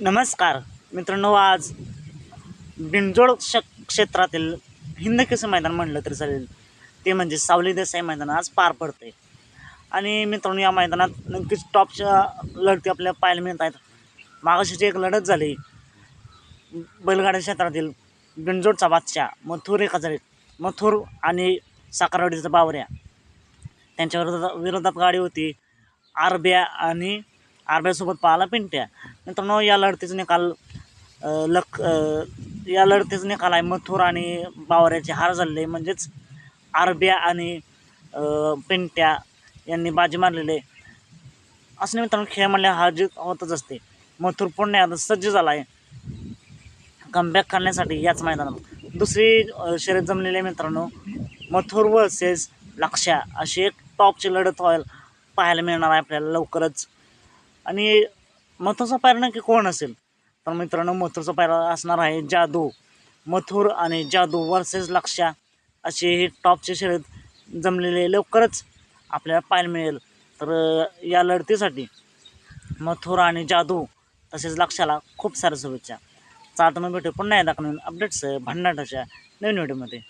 नमस्कार मित्रांनो, आज बिंजोड क्षेत्रातील हिंद केसरी मैदान म्हणलं तरी चालेल, ते म्हणजे सावली देसाई मैदान आज पार पडते. आणि मित्रांनो, या मैदानात नक्कीच टॉपच्या लढती आपल्याला पाहायला मिळत आहेत. मागाशीची एक लढत झाली बैलगाड्या क्षेत्रातील बिंजोडचा बादशाह मथुर मथुर आणि साखरवाडीचा बावऱ्या त्यांच्या विरोधात गाडी होती आरब्या आणि आरब्यासोबत पाहाला पिंट्या. मित्रांनो, या लढतीचा निकाल आहे मथुर आणि बावऱ्याचे हार झालेले, म्हणजेच आरब्या आणि पिंट्या यांनी बाजी मारलेले. असं नाही मित्रांनो, खेळ म्हणल्या हार जीत होतच असते. मथुर पुन्हा आता सज्ज झाला आहे कमबॅक करण्यासाठी याच मैदानात. दुसरी शर्यत जमलेली आहे मित्रांनो, मथुर वर्सेस लक्ष्या अशी एक टॉपची लढत पाहायला मिळणार आहे आपल्याला लवकरच. आणि मथुरचा पायरा नक्की कोण असेल तर मित्रांनो, मथुरचा पायरा असणार आहे जादू. मथुर आणि जादू वर्सेस लक्ष्या अशी ही टॉपची शर्यत जमलेली लवकरच आपल्याला पाहायला मिळेल. तर या लढतीसाठी मथुर आणि जादू तसेच लक्ष्याला खूप साऱ्या शुभेच्छा. चालतं मग भेटू पुन्हा एकदा नवीन अपडेट्स भन्नाटाच्या नवीन व्हिडिओमध्ये.